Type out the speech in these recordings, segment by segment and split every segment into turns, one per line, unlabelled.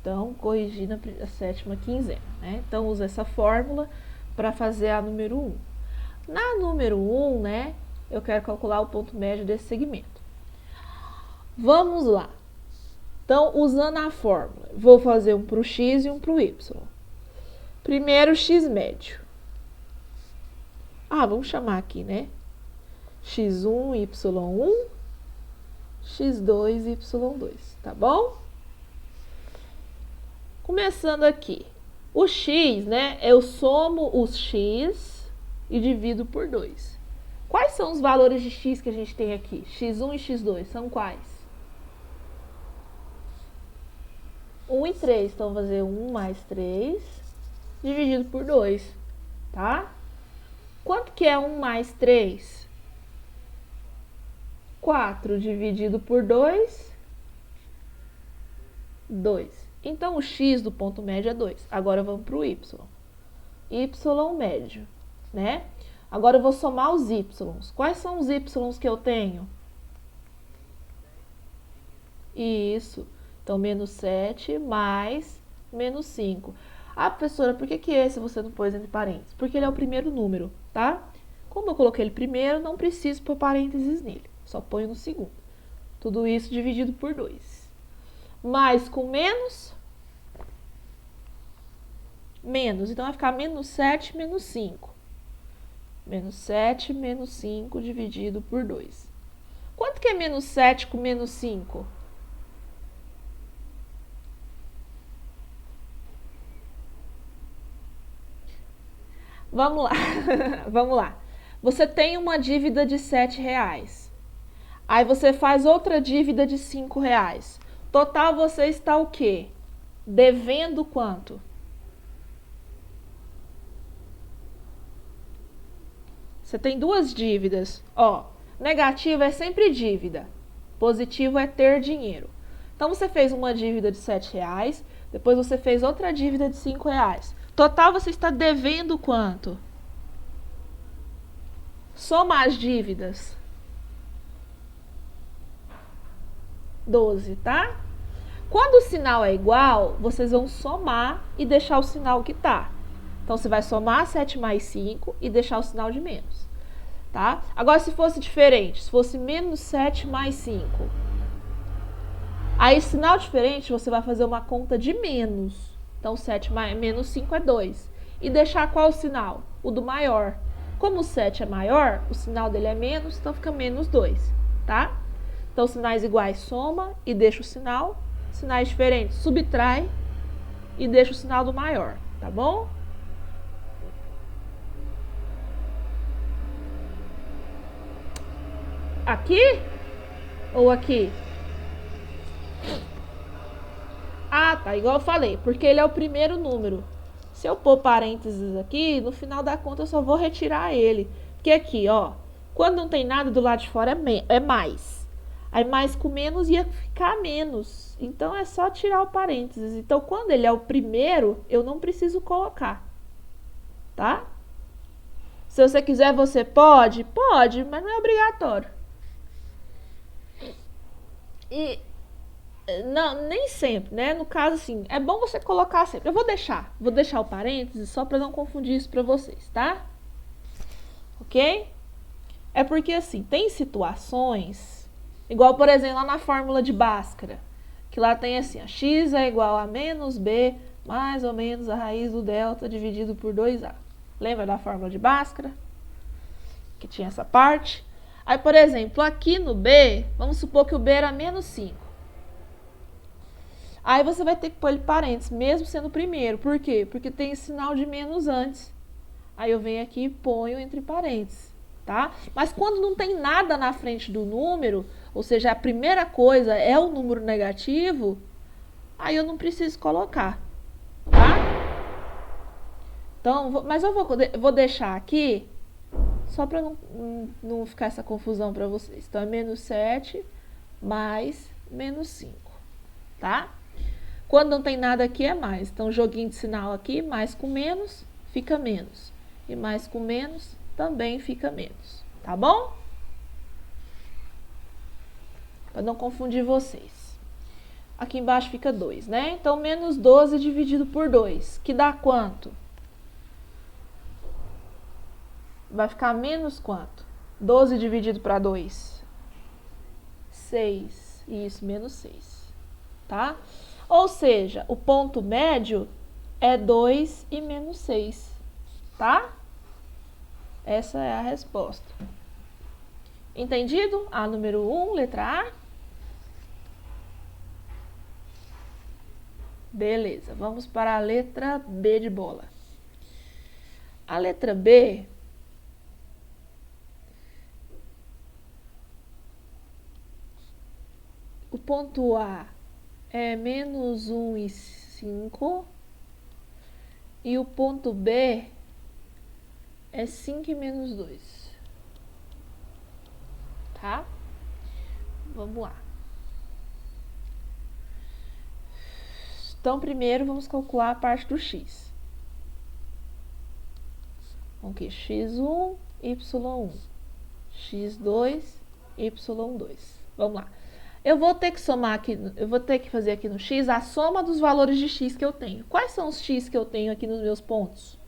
Então, corrigir na sétima quinzena, né? Então, usa essa fórmula para fazer a número 1. Na número 1, né, eu quero calcular o ponto médio desse segmento. Vamos lá. Então, usando a fórmula, vou fazer um para o x e um para o y. Primeiro, x médio. Vamos chamar aqui, né? x1, y1, x2, y2, tá bom? Começando aqui. O x, né? Eu somo os x e divido por 2. Quais são os valores de x que a gente tem aqui? x1 e x2, são quais? 1 e 3, então vou fazer 1 mais 3, dividido por 2, tá? Quanto que é 1 mais 3? 4 dividido por 2, 2. Então, o x do ponto médio é 2. Agora, vamos para o y. Y médio, né? Agora, eu vou somar os y. Quais são os y que eu tenho? Isso. Então, menos 7 mais menos 5. Professora, por que esse você não pôs entre parênteses? Porque ele é o primeiro número, tá? Como eu coloquei ele primeiro, não preciso pôr parênteses nele. Só ponho no segundo. Tudo isso dividido por 2. Mais com menos, menos. Então, vai ficar menos 7, menos 5. Menos 7, menos 5 dividido por 2. Quanto que é menos 7 com menos 5? Vamos lá. Vamos lá. Você tem uma dívida de R$7. Aí você faz outra dívida de R$5. Total, você está o quê? Devendo quanto? Você tem duas dívidas. Negativo é sempre dívida. Positivo é ter dinheiro. Então, você fez uma dívida de R$7, depois você fez outra dívida de R$5. Total, você está devendo quanto? Soma as dívidas. 12, tá? Quando o sinal é igual, vocês vão somar e deixar o sinal que tá. Então, você vai somar 7 mais 5 e deixar o sinal de menos, tá? Agora, se fosse diferente, se fosse menos 7 mais 5, aí, sinal diferente, você vai fazer uma conta de menos. Então, 7 mais menos 5 é 2. E deixar qual o sinal? O do maior. Como o 7 é maior, o sinal dele é menos, então fica menos 2, tá? Então, sinais iguais soma e deixa o sinal. Sinais diferentes subtrai e deixa o sinal do maior, tá bom? Aqui ou aqui? Tá, igual eu falei, porque ele é o primeiro número. Se eu pôr parênteses aqui, no final da conta eu só vou retirar ele. Porque aqui, quando não tem nada do lado de fora é mais. Aí mais com menos ia ficar menos. Então, é só tirar o parênteses. Então, quando ele é o primeiro, eu não preciso colocar. Tá? Se você quiser, você pode? Pode, mas não é obrigatório. E não, nem sempre, né? No caso, assim, é bom você colocar sempre. Eu vou deixar o parênteses só para não confundir isso para vocês, tá? Ok? É porque, assim, tem situações, igual, por exemplo, lá na fórmula de Bhaskara, que lá tem assim, x é igual a menos b mais ou menos a raiz do delta dividido por 2a. Lembra da fórmula de Bhaskara? Que tinha essa parte. Aí, por exemplo, aqui no b, vamos supor que o b era menos 5. Aí você vai ter que pôr ele parênteses, mesmo sendo o primeiro. Por quê? Porque tem esse sinal de menos antes. Aí eu venho aqui e ponho entre parênteses, tá? Mas quando não tem nada na frente do número, ou seja, a primeira coisa é o número negativo, aí eu não preciso colocar, tá? Então, mas eu vou deixar aqui, só para não ficar essa confusão para vocês. Então, é menos 7 mais menos 5, tá? Quando não tem nada aqui é mais. Então, joguinho de sinal aqui, mais com menos, fica menos. E mais com menos, também fica menos. Tá bom? Para não confundir vocês. Aqui embaixo fica 2, né? Então, menos 12 dividido por 2, que dá quanto? Vai ficar menos quanto? 12 dividido para 2? 6. Isso, menos 6. Tá? Ou seja, o ponto médio é 2 e menos 6. Tá? Essa é a resposta. Entendido? A número 1, letra A. Beleza, vamos para a letra B de bola. A letra B o ponto A é menos 1 e 5 e o ponto B é 5 e menos 2. Tá? Vamos lá. Então, primeiro vamos calcular a parte do x. Então, aqui, x1, y1, x2, y2. Vamos lá. Eu vou ter que somar aqui, eu vou ter que fazer aqui no x a soma dos valores de x que eu tenho. Quais são os x que eu tenho aqui nos meus pontos?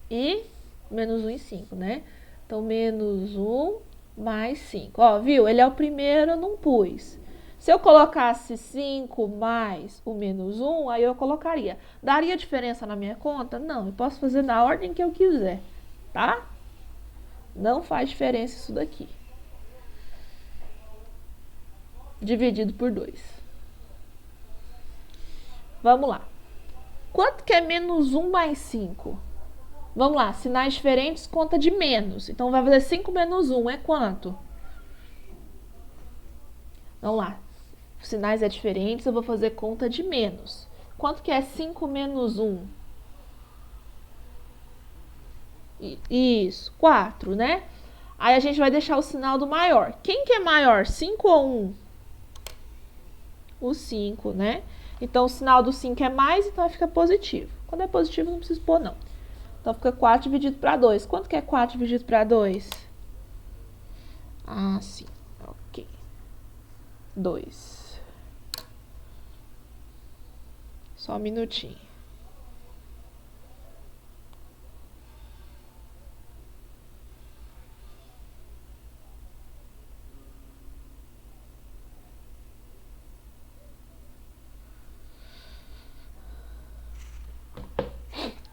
E menos 1 e 5, né? Então, menos 1 mais 5. Ó, viu? Ele é o primeiro, eu não pus. Se eu colocasse 5 mais o menos 1, aí eu colocaria. Daria diferença na minha conta? Não, eu posso fazer na ordem que eu quiser, tá? Não faz diferença isso daqui. Dividido por 2. Vamos lá. Quanto que é menos 1 mais 5? Vamos lá, sinais diferentes, conta de menos. Então, vai fazer 5 menos 1 é quanto? Vamos lá. Sinais é diferentes, eu vou fazer conta de menos. Quanto que é 5 menos 1? Isso, 4, né? Aí a gente vai deixar o sinal do maior. Quem que é maior, 5 ou 1? O 5, né? Então, o sinal do 5 é mais, então vai ficar positivo. Quando é positivo, não precisa pôr, não. Então, fica 4 dividido para 2. Quanto que é 4 dividido para 2? Ah, sim. Ok. 2. Só um minutinho.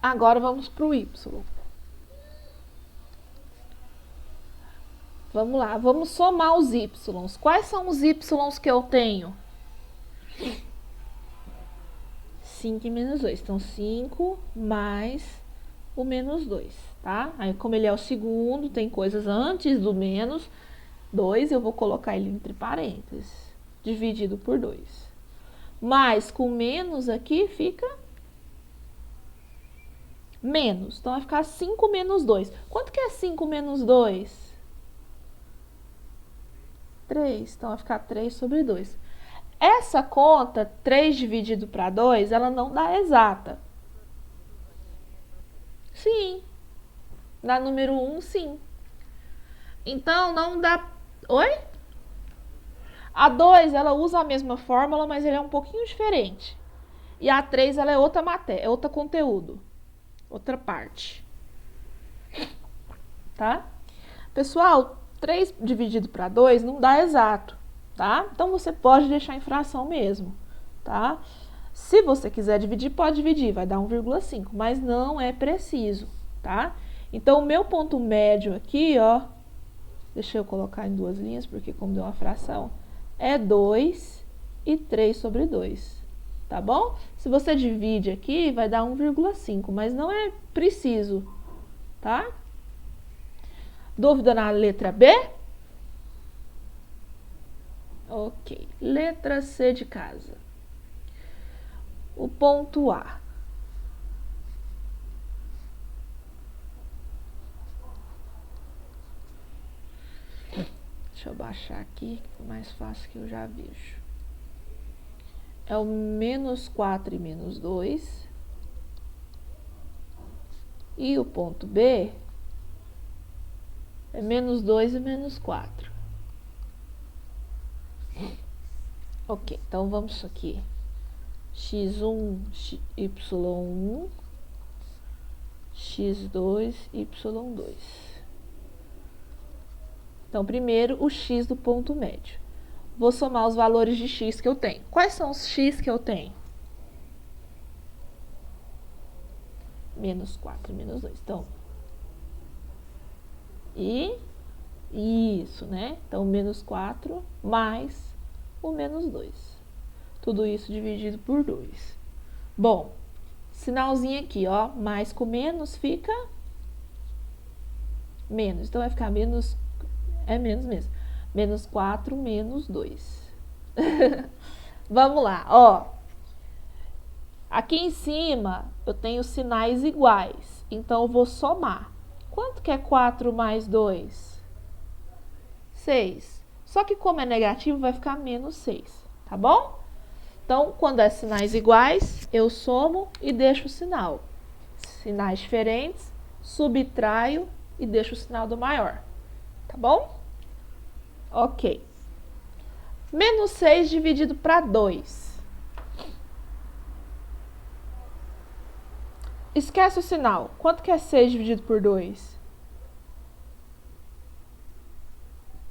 Agora vamos para o y. Vamos lá, vamos somar os y. Quais são os y que eu tenho? 5 e menos 2. Então, 5 mais o menos 2, tá? Aí, como ele é o segundo, tem coisas antes do menos 2, eu vou colocar ele entre parênteses, dividido por 2. Mais com menos aqui fica menos. Então, vai ficar 5 menos 2. Quanto que é 5 menos 2? 3. Então, vai ficar 3 sobre 2. Essa conta, 3 dividido para 2, ela não dá exata. Sim. Na número 1, sim. Então, não dá... Oi? A 2, ela usa a mesma fórmula, mas ele é um pouquinho diferente. E a 3, ela é outra matéria, é outro conteúdo. Outra parte. Tá? Pessoal, 3 dividido para 2 não dá exato, tá? Então, você pode deixar em fração mesmo, tá? Se você quiser dividir, pode dividir, vai dar 1,5, mas não é preciso, tá? Então, o meu ponto médio aqui, ó, deixa eu colocar em 2 linhas, porque como deu uma fração, é 2 e 3 sobre 2, tá bom? Se você divide aqui, vai dar 1,5, mas não é preciso, tá? Dúvida na letra B? Ok. Letra C de casa. O ponto A. Deixa eu baixar aqui, que é mais fácil que eu já vejo. É o menos 4 e menos 2. E o ponto B é menos 2 e menos 4. Ok, então vamos aqui. x1, y1, x2, y2. Então, primeiro, o x do ponto médio. Vou somar os valores de x que eu tenho. Quais são os x que eu tenho? Menos 4 e menos 2. Então, isso, né? Então, menos 4 mais o menos 2. Tudo isso dividido por 2. Bom, sinalzinho aqui, ó. Mais com menos fica menos. Então, vai ficar menos... É menos mesmo. Menos 4 menos 2. Vamos lá, ó. Aqui em cima, eu tenho sinais iguais. Então, eu vou somar. Quanto que é 4 mais 2? 6. Só que como é negativo, vai ficar menos 6, tá bom? Então, quando é sinais iguais, eu somo e deixo o sinal. Sinais diferentes, subtraio e deixo o sinal do maior, tá bom? Ok. Menos 6 dividido para 2. Esquece o sinal. Quanto que é 6 dividido por 2?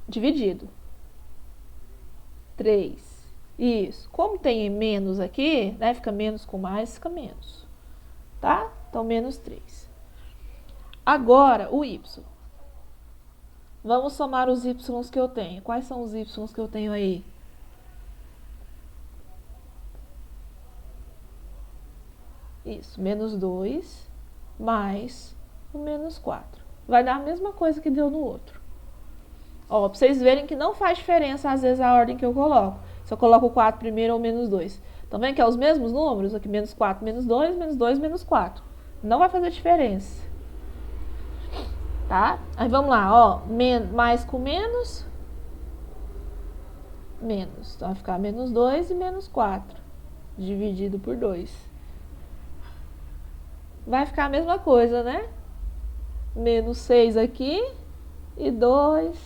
Dividido. 3. Isso. Como tem menos aqui, né? Fica menos com mais, fica menos. Tá? Então, menos 3. Agora, o y. Vamos somar os y que eu tenho. Quais são os y que eu tenho aí? Isso, menos 2 mais o menos 4. Vai dar a mesma coisa que deu no outro. Ó, pra vocês verem que não faz diferença, às vezes, a ordem que eu coloco. Se eu coloco o 4 primeiro ou menos 2. Então, vem que é os mesmos números? Aqui, menos 4, menos 2, menos 2, menos 4. Não vai fazer diferença. Tá? Aí, vamos lá, ó. Mais com menos. Menos. Então, vai ficar menos 2 e menos 4. Dividido por 2. Vai ficar a mesma coisa, né? Menos 6 aqui e 2,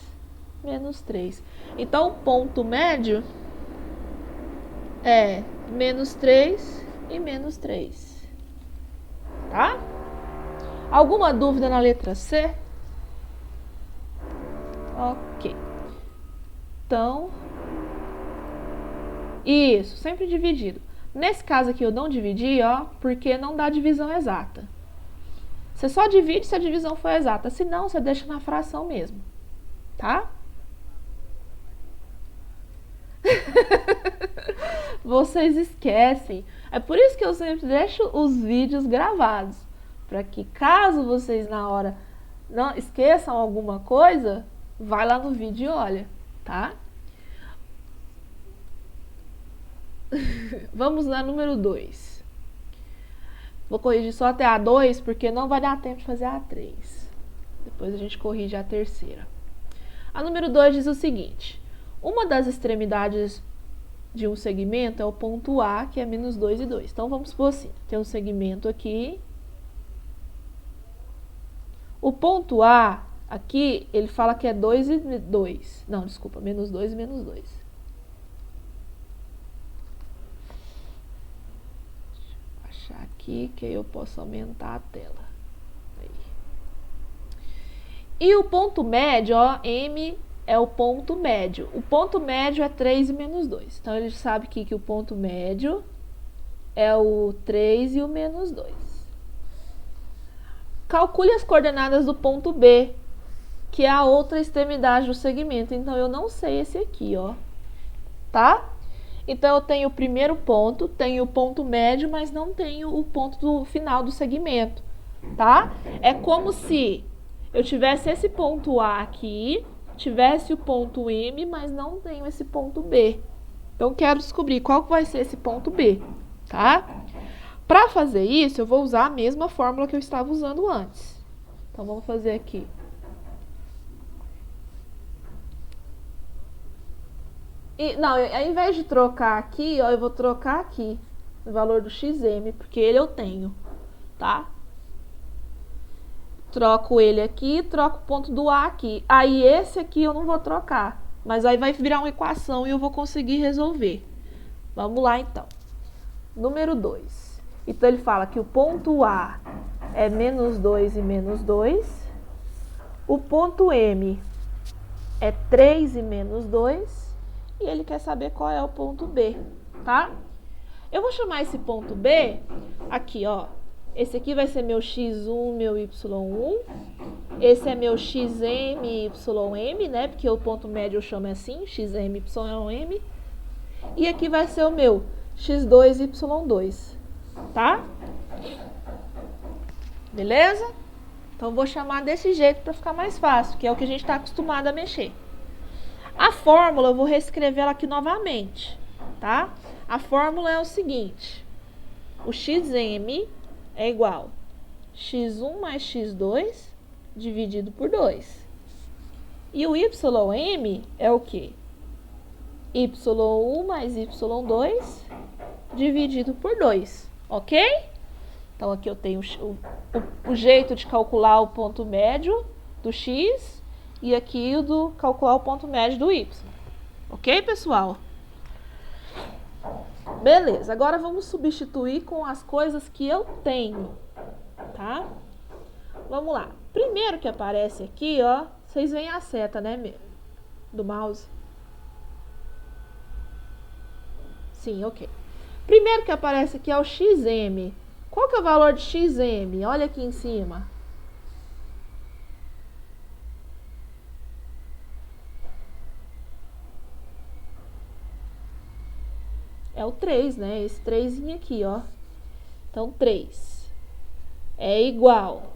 menos 3. Então, o ponto médio é menos 3 e menos 3. Tá? Alguma dúvida na letra C? Ok. Então, isso, sempre dividido. Nesse caso aqui eu não dividi, ó, porque não dá divisão exata. Você só divide se a divisão for exata, se não, você deixa na fração mesmo, tá? Vocês esquecem. É por isso que eu sempre deixo os vídeos gravados, para que caso vocês na hora não esqueçam alguma coisa, vai lá no vídeo e olha, tá? Vamos na número 2. Vou corrigir só até a 2, porque não vai dar tempo de fazer a 3. Depois a gente corrige a terceira. A número 2 diz o seguinte. Uma das extremidades de um segmento é o ponto A, que é menos 2 e 2. Então, vamos supor assim. Tem um segmento aqui. O ponto A, aqui, ele fala que é 2 e 2. Não, desculpa, menos 2 e menos 2. Aqui, que eu posso aumentar a tela. Aí. E o ponto médio, ó, M é o ponto médio. O ponto médio é 3 e menos 2. Então, ele sabe aqui que o ponto médio é o 3 e o menos 2. Calcule as coordenadas do ponto B, que é a outra extremidade do segmento. Então, eu não sei esse aqui, ó. Tá? Então, eu tenho o primeiro ponto, tenho o ponto médio, mas não tenho o ponto do final do segmento, tá? É como se eu tivesse esse ponto A aqui, tivesse o ponto M, mas não tenho esse ponto B. Então, quero descobrir qual vai ser esse ponto B, tá? Para fazer isso, eu vou usar a mesma fórmula que eu estava usando antes. Então, vamos fazer aqui. Não, ao invés de trocar aqui, ó, eu vou trocar aqui o valor do XM, porque ele eu tenho, tá? Troco ele aqui, troco o ponto do A aqui. Aí esse aqui eu não vou trocar. Mas aí vai virar uma equação e eu vou conseguir resolver. Vamos lá, então. Número 2. Então, ele fala que o ponto A é menos 2 e menos 2. O ponto M é 3 e menos 2. E ele quer saber qual é o ponto B, tá? Eu vou chamar esse ponto B aqui, ó. Esse aqui vai ser meu x1, meu y1. Esse é meu xm, ym, né? Porque o ponto médio eu chamo assim, xm, ym. E aqui vai ser o meu x2, y2, tá? Beleza? Então, vou chamar desse jeito para ficar mais fácil, que é o que a gente está acostumado a mexer. A fórmula, eu vou reescrever ela aqui novamente, tá? A fórmula é o seguinte. O xm é igual a x1 mais x2 dividido por 2. E o ym é o quê? y1 mais y2 dividido por 2, ok? Então, aqui eu tenho o jeito de calcular o ponto médio do x e aqui o do calcular o ponto médio do y. Ok, pessoal? Beleza, agora vamos substituir com as coisas que eu tenho, tá? Vamos lá. Primeiro que aparece aqui, ó, vocês veem a seta, né, do mouse? Sim, ok. Primeiro que aparece aqui é o xm. Qual que é o valor de xm? Olha aqui em cima. É o 3, né? Esse 3 aqui, ó. Então, 3 é igual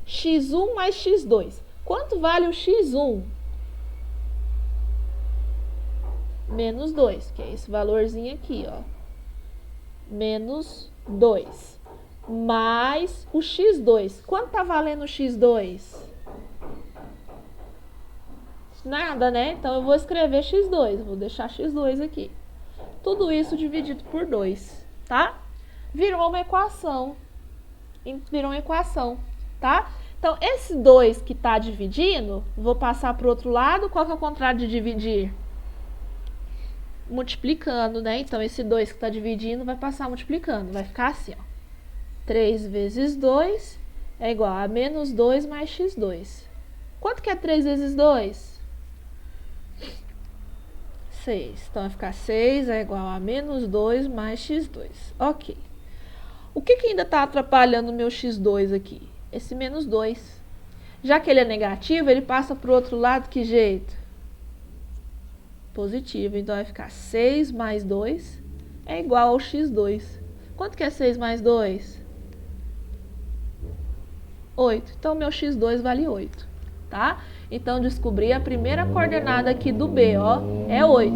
x1 mais x2. Quanto vale o x1? Menos 2, que é esse valorzinho aqui, ó. Menos 2. Mais o x2. Quanto tá valendo o x2? Nada, né? Então, eu vou escrever x2. Vou deixar x2 aqui. Tudo isso dividido por 2, tá? Virou uma equação. Virou uma equação, tá? Então, esse 2 que tá dividindo, vou passar para o outro lado. Qual que é o contrário de dividir? Multiplicando, né? Então, esse 2 que está dividindo vai passar multiplicando. Vai ficar assim, ó. 3 vezes 2 é igual a menos 2 mais x2. Quanto que é 3 vezes 2? 6. Então, vai ficar 6 é igual a menos 2 mais x2. Ok. O que ainda está atrapalhando o meu x2 aqui? Esse menos 2. Já que ele é negativo, ele passa para o outro lado, que jeito? Positivo. Então, vai ficar 6 mais 2 é igual ao x2. Quanto que é 6 mais 2? 8. Então, meu x2 vale 8, tá? Então, descobri a primeira coordenada aqui do B, ó, é 8,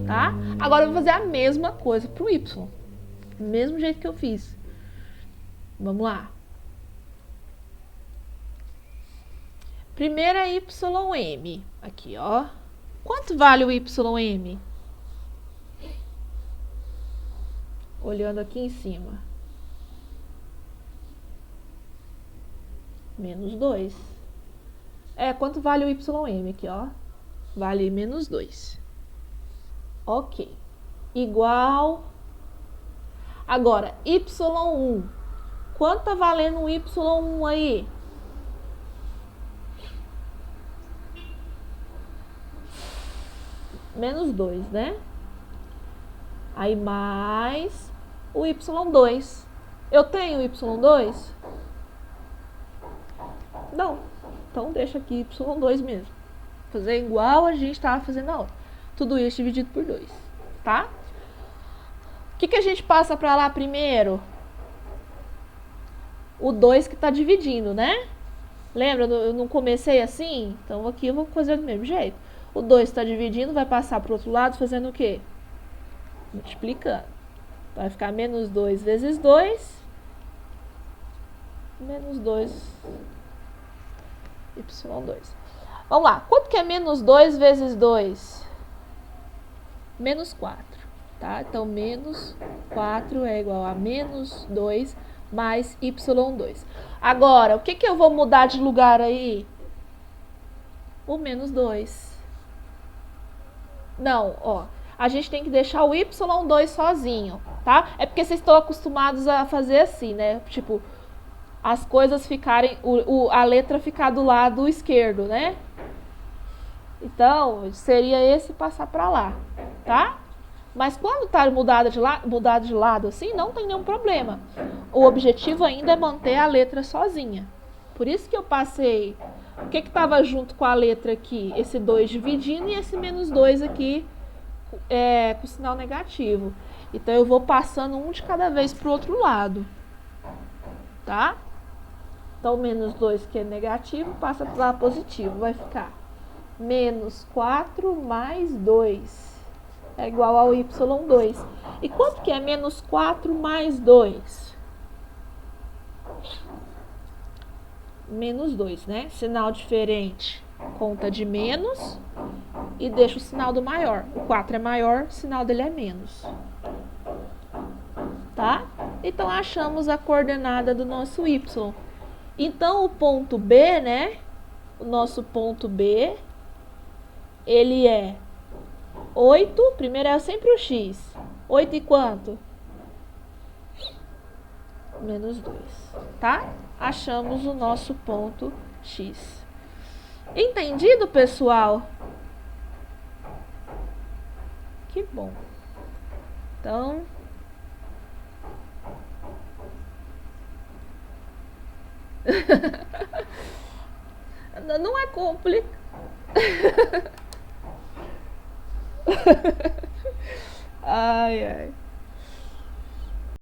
tá? Agora, eu vou fazer a mesma coisa para o y. Do mesmo jeito que eu fiz. Vamos lá. Primeiro é ym. Aqui, ó. Quanto vale o ym? Olhando aqui em cima. Menos 2. Quanto vale o ym aqui, ó? Vale menos 2. Ok. Igual. Agora, y1. Quanto tá valendo o y1 aí? Menos 2, né? Aí mais o y2. Eu tenho y2? Não. Então, deixa aqui y2 mesmo. Fazer igual a gente estava fazendo na outra. Tudo isso dividido por 2, tá? O que a gente passa para lá primeiro? O 2 que está dividindo, né? Lembra? Eu não comecei assim? Então, aqui eu vou fazer do mesmo jeito. O 2 está dividindo, vai passar para o outro lado fazendo o quê? Multiplicando. Vai ficar menos 2 vezes 2. Menos 2 y2. Vamos lá. Quanto que é menos 2 vezes 2? Menos 4, tá? Então, menos 4 é igual a menos 2 mais y2. Agora, o que eu vou mudar de lugar aí? o menos 2. Não, ó. A gente tem que deixar o y2 sozinho, tá? É porque vocês estão acostumados a fazer assim, né? Tipo, as coisas ficarem... a letra ficar do lado esquerdo, né? Então, seria esse passar pra lá, tá? Mas quando tá mudado de lado assim, não tem nenhum problema. O objetivo ainda é manter a letra sozinha. Por isso que eu passei... O que estava junto com a letra aqui? Esse 2 dividindo e esse menos 2 aqui com sinal negativo. Então, eu vou passando um de cada vez para o outro lado. Tá? Então, menos 2 que é negativo, passa para o lado positivo. Vai ficar menos 4 mais 2 é igual ao y2. E quanto que é menos 4 mais 2? Menos 2, né? Sinal diferente, conta de menos e deixa o sinal do maior. O 4 é maior, o sinal dele é menos. Tá? Então, achamos a coordenada do nosso y. Então, o ponto B, né? O nosso ponto B, ele é 8, primeiro é sempre o x. 8 e quanto? Menos 2, tá? Achamos o nosso ponto x. Entendido, pessoal? Que bom. Então... Não é complicado. Ai, ai.